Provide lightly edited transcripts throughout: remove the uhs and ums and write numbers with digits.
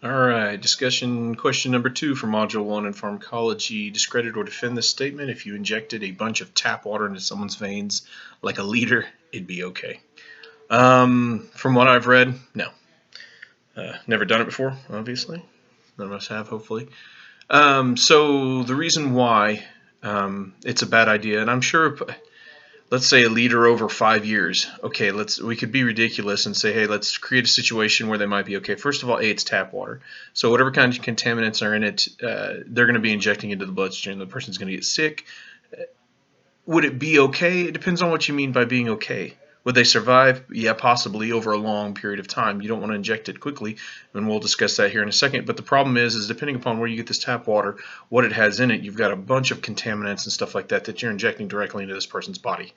All right, discussion question number 2 for Module 1 in Pharmacology. Discredit or defend this statement. If you injected a bunch of tap water into someone's veins like a liter, it'd be okay. From what I've read, no. Never done it before, obviously. None of us have, hopefully. So the reason why it's a bad idea, and I'm sure, let's say a liter over 5 years. Okay, we could be ridiculous and say, hey, let's create a situation where they might be okay. First of all, it's tap water, so whatever kind of contaminants are in it, they're going to be injecting into the bloodstream. The person's going to get sick. Would it be okay? It depends on what you mean by being okay. Would they survive? Yeah, possibly over a long period of time. You don't want to inject it quickly, and we'll discuss that here in a second. But the problem is depending upon where you get this tap water, what it has in it, you've got a bunch of contaminants and stuff like that that you're injecting directly into this person's body.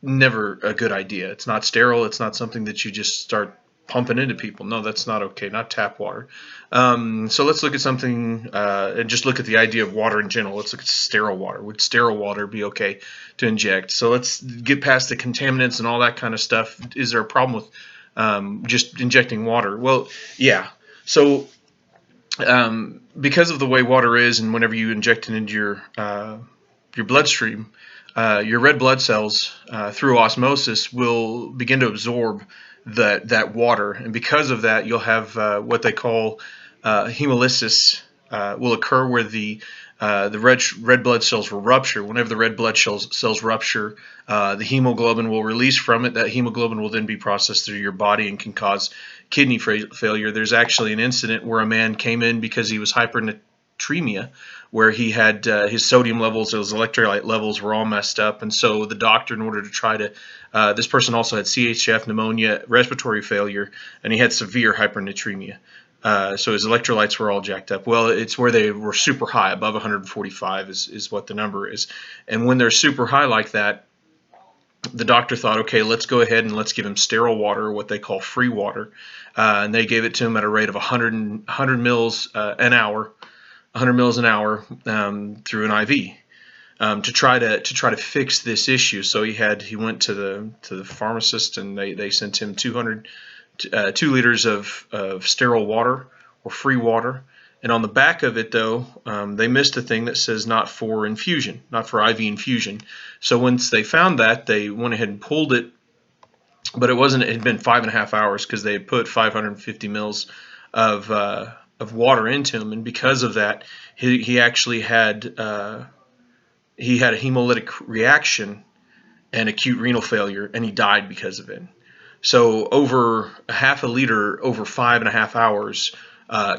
Never a good idea. It's not sterile. It's not something that you just start pumping into people. No, that's not okay. Not tap water. So let's look at something and just look at the idea of water in general. Let's look at sterile water. Would sterile water be okay to inject? So let's get past the contaminants and all that kind of stuff. Is there a problem with just injecting water? Well, yeah. So because of the way water is, and whenever you inject it into your bloodstream, your red blood cells through osmosis will begin to absorb that water, and because of that, you'll have what they call hemolysis will occur, where the red blood cells will rupture. Whenever the red blood cells rupture, the hemoglobin will release from it. That hemoglobin will then be processed through your body and can cause kidney failure. There's actually an incident where a man came in because he was hypernatremia, where he had his sodium levels, his electrolyte levels were all messed up, and so the doctor, in order to try to, this person also had CHF, pneumonia, respiratory failure, and he had severe hypernatremia. So his electrolytes were all jacked up. Well, it's where they were super high, above 145 is what the number is. And when they're super high like that, the doctor thought, okay, let's go ahead and let's give him sterile water, or what they call free water. And they gave it to him at a rate of 100 mils an hour. 100 mils an hour through an IV to try to fix this issue. So he went to the pharmacist, and they sent him 2 liters of sterile water or free water. And on the back of it, though, they missed a thing that says not for infusion, not for IV infusion. So once they found that, they went ahead and pulled it, but it had been 5.5 hours because they had put 550 mils of water into him, and because of that, he actually had a hemolytic reaction and acute renal failure, and he died because of it. So over a half a liter over 5.5 hours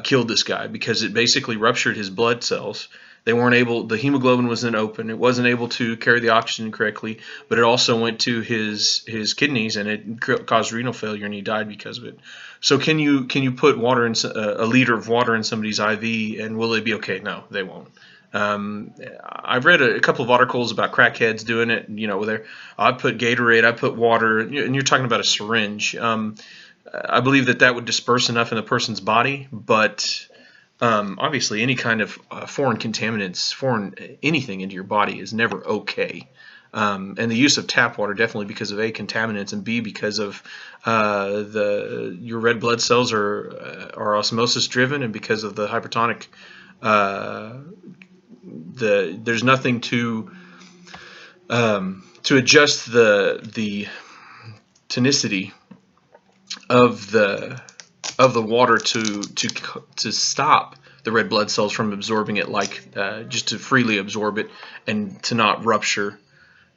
killed this guy, because it basically ruptured his blood cells. They weren't able, the hemoglobin wasn't open, it wasn't able to carry the oxygen correctly, but it also went to his kidneys, and it caused renal failure, and he died because of it. So can you put water in a liter of water in somebody's IV, and will it be okay? No, they won't. I've read a couple of articles about crackheads doing it. I put Gatorade, I put water, and you're talking about a syringe. I believe that would disperse enough in the person's body, but obviously any kind of foreign contaminants, foreign anything into your body is never okay. And the use of tap water, definitely because of A, contaminants, and B, because of your red blood cells are osmosis driven, and because of the hypertonic, there's nothing to adjust the tonicity of the water to stop the red blood cells from absorbing it, just to freely absorb it and to not rupture.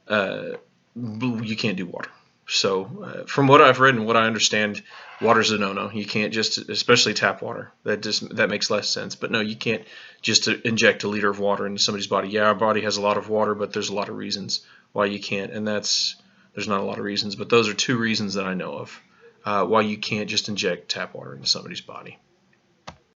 You can't do water. So from what I've read and what I understand, water's a no-no. You can't just, especially tap water. That makes less sense. But no, you can't just inject a liter of water into somebody's body. Yeah, our body has a lot of water, but there's a lot of reasons why you can't, and there's not a lot of reasons, but those are 2 reasons that I know of why you can't just inject tap water into somebody's body.